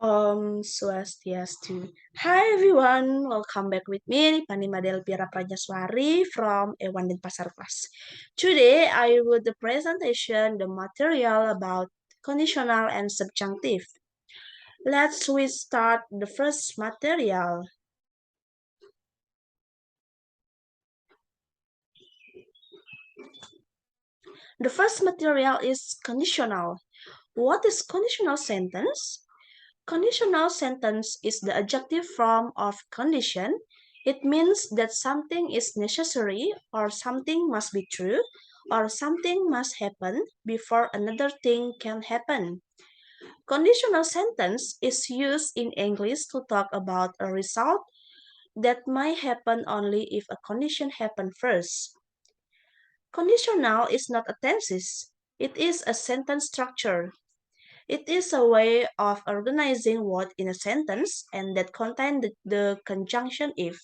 Swastiastu. Hi everyone, welcome back with me, Pande Elpira Pradnya Suari from A1 Denpasar class. Today I will the presentation the material about conditional and subjunctive. We start the first material. The first material is conditional. What is conditional sentence? Conditional sentence is the adjective form of condition. It means that something is necessary, or something must be true, or something must happen before another thing can happen. Conditional sentence is used in English to talk about a result that might happen only if a condition happened first. Conditional is not a thesis, it is a sentence structure. It is a way of organizing words in a sentence and that contain the conjunction if.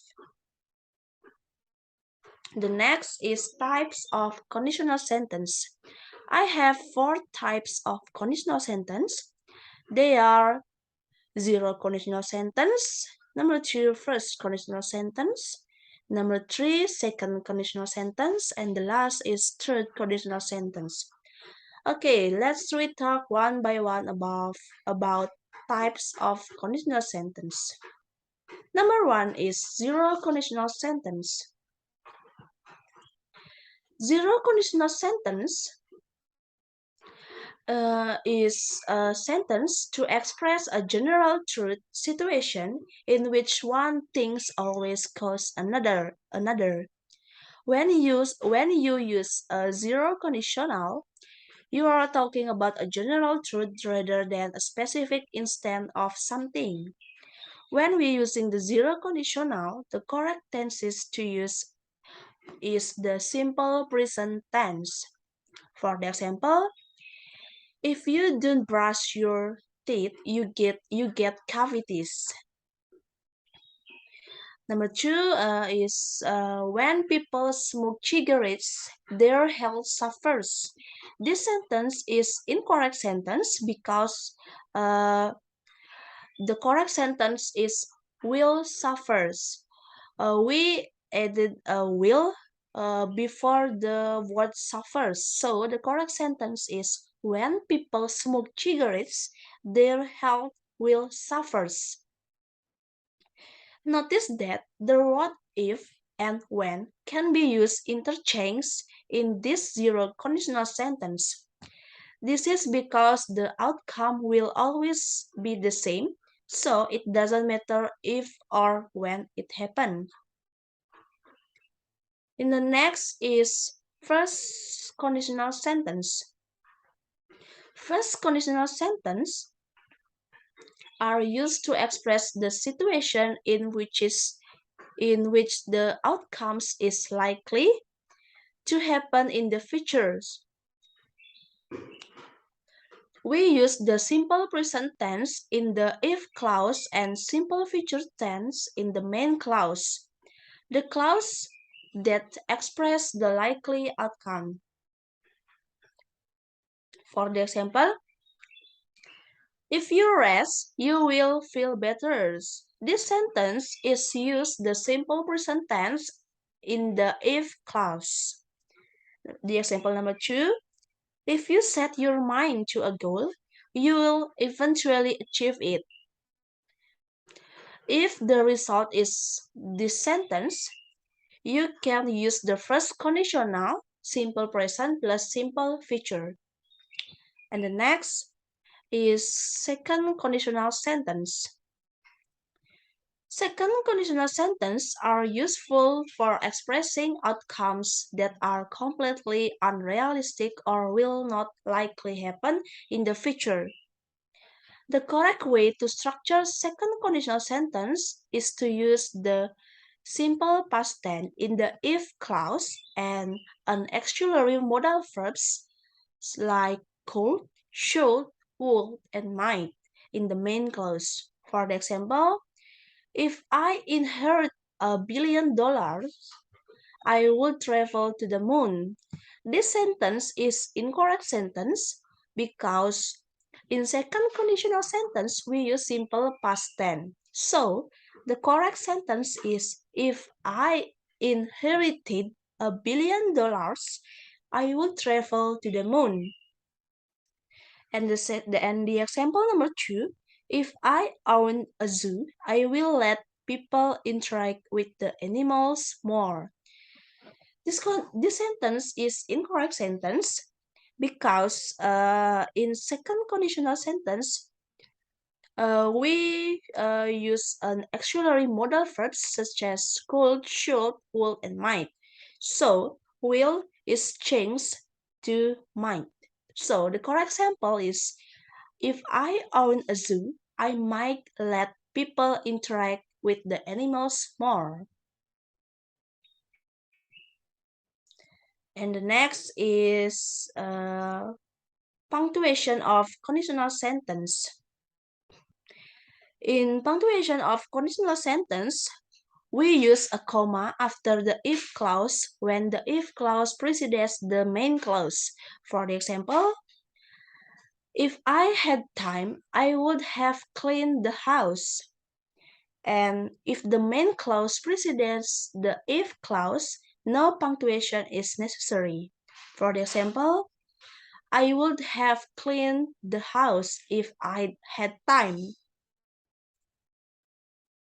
The next is types of conditional sentence. I have four types of conditional sentence. They are zero conditional sentence, number two, first conditional sentence, number three, second conditional sentence, and the last is third conditional sentence. Okay, let's talk one by one about types of conditional sentence. Number one is zero conditional sentence. Zero conditional sentence is a sentence to express a general truth situation in which one things always cause another. When you use a zero conditional, you are talking about a general truth rather than a specific instance of something. When we're using the zero conditional, the correct tenses to use is the simple present tense. For the example, if you don't brush your teeth, you get cavities. Number two is when people smoke cigarettes, their health suffers. This sentence is incorrect sentence because the correct sentence is will suffers. We added a will before the word suffers. So the correct sentence is when people smoke cigarettes, their health will suffers. Notice that the word if and when can be used interchange in this zero conditional sentence. This is because the outcome will always be the same, so it doesn't matter if or when it happened. In the next is first conditional sentence. First conditional sentence are used to express the situation in which the outcomes is likely to happen in the future. We use the simple present tense in the if clause and simple future tense in the main clause. The clause that express the likely outcome. For the example, if you rest, you will feel better. This sentence is used the simple present tense in the if clause. The example number two, if you set your mind to a goal, you will eventually achieve it. If the result is this sentence, you can use the first conditional, simple present plus simple future. And the next is second conditional sentence. Second conditional sentences are useful for expressing outcomes that are completely unrealistic or will not likely happen in the future. The correct way to structure second conditional sentence is to use the simple past tense in the if clause and an auxiliary modal verbs like could, should, would, and might in the main clause. For the example, if I inherit $1 billion, I would travel to the moon. This sentence is incorrect sentence because In second conditional sentence, we use simple past tense. So, the correct sentence is if I inherited $1 billion, I would travel to the moon. And the example number two, if I own a zoo, I will let people interact with the animals more. This sentence is incorrect sentence because in second conditional sentence we use an auxiliary modal verbs such as could, should, would, and might. So will is changed to might. So the correct example is if I own a zoo, I might let people interact with the animals more. And the next is punctuation of conditional sentence. In punctuation of conditional sentence, we use a comma after the if clause when the if clause precedes the main clause. For the example, if I had time, I would have cleaned the house. And if the main clause precedes the if clause, no punctuation is necessary. For the example, I would have cleaned the house if I had time.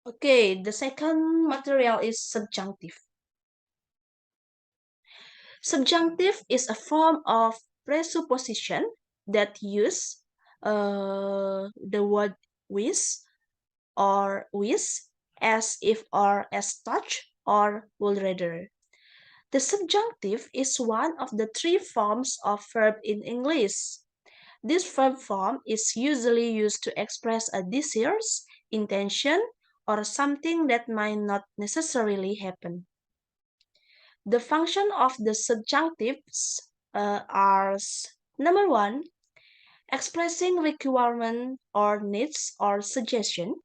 Okay, the second material is subjunctive. Subjunctive is a form of presupposition that use the word with or with as if or as such or would rather. The subjunctive is one of the three forms of verb in English. This verb form is usually used to express a desire, intention, or something that might not necessarily happen. The function of the subjunctives are number one, expressing requirement or needs or suggestion.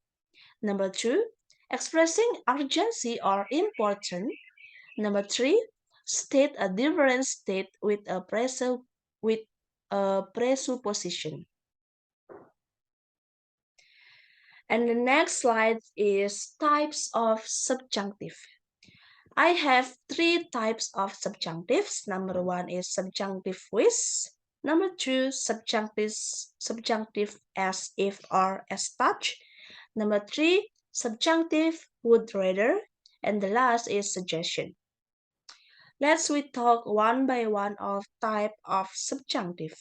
Number two, expressing urgency or importance. Number three, state a different state with a presupposition. And the next slide is types of subjunctive. I have three types of subjunctives. Number one is subjunctive with. Number two, subjunctive as if or as such. Number three, subjunctive would rather. And the last is suggestion. Let's we talk one by one of type of subjunctive.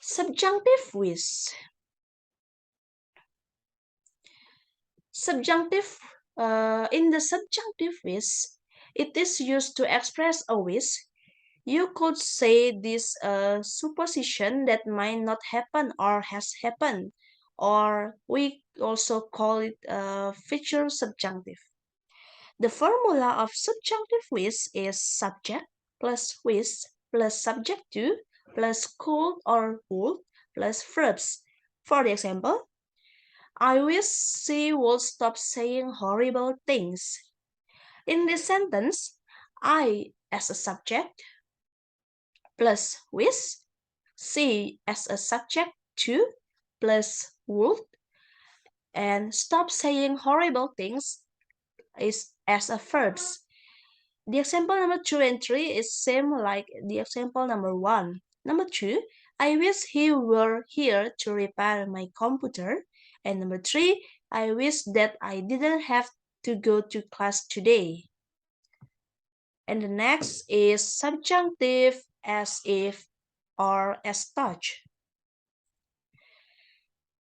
Subjunctive with. Subjunctive in the subjunctive with, it is used to express a wish. You could say this supposition that might not happen or has happened, or we also call it future subjunctive. The formula of subjunctive with is subject plus with plus subject to plus could or would plus verbs. For the example, I wish she would stop saying horrible things. In this sentence, I as a subject plus wish, she as a subject to plus would, and stop saying horrible things is as a verbs. The example number 2 and 3 is same like the example number 1. Number 2, I wish he were here to repair my computer. And number 3, I wish that I didn't have to go to class today. And the next is subjunctive as if or as such.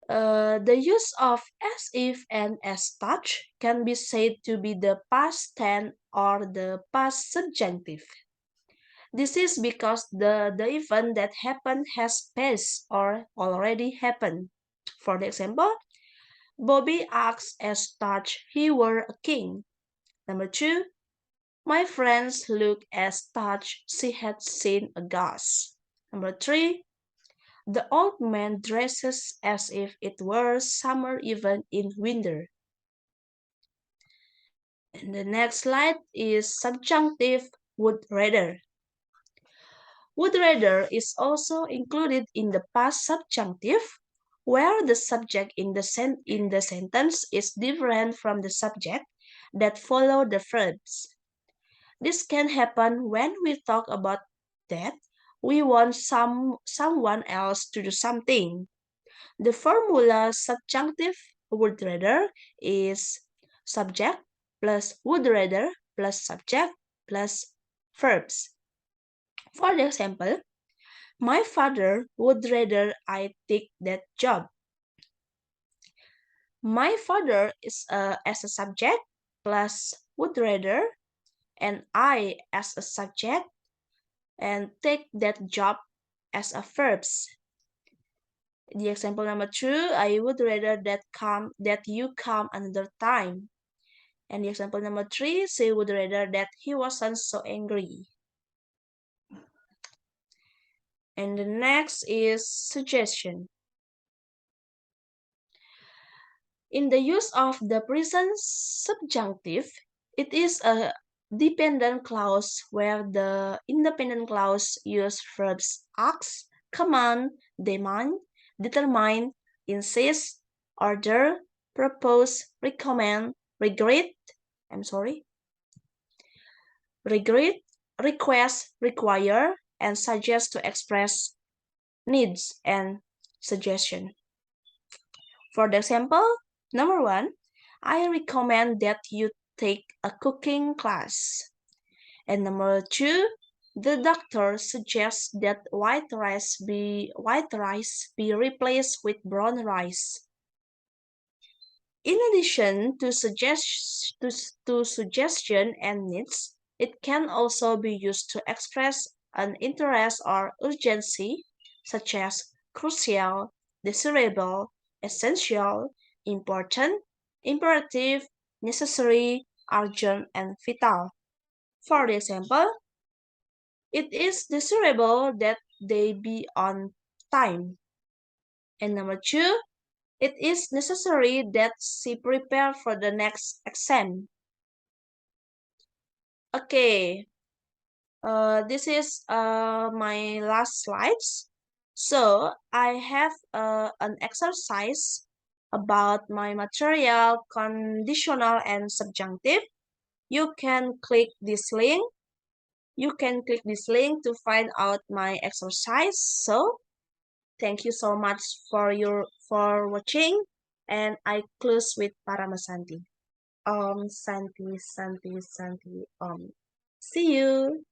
The use of as if and as such can be said to be the past tense or the past subjunctive. This is because the event that happened has passed or already happened. For the example, Bobby acts as such he were a king. Number 2, my friends look as such she had seen a ghost. Number 3, the old man dresses as if it were summer even in winter. And the next slide is subjunctive would rather. Would rather is also included in the past subjunctive, where the subject in the sentence is different from the subject that follow the verbs. This can happen when we talk about that we want someone else to do something. The formula subjunctive would rather is subject plus would rather plus subject plus verbs. For example, my father would rather I take that job. My father is as a subject plus would rather and I as a subject and take that job as a verbs. The example number two, I would rather that you come another time. And the example number three, she would rather that he wasn't so angry. And the next is suggestion. In the use of the present subjunctive, it is a dependent clause where the independent clause use verbs ask, command, demand, determine, insist, order, propose, recommend, regret, request, require, and suggest to express needs and suggestion. For the example, number one, I recommend that you take a cooking class. And number two, the doctor suggests that white rice be replaced with brown rice. In addition to suggestion and needs, it can also be used to express an interest or urgency, such as crucial, desirable, essential, important, imperative, necessary, urgent, and vital. For example, it is desirable that they be on time. And number two, it is necessary that she prepare for the next exam. Okay, this is my last slides. So I have an exercise about my material, conditional and subjunctive. You can click this link. You can click this link to find out my exercise. So thank you so much for watching, and I close with Paramasanti. Santi, Santi, Santi. See you.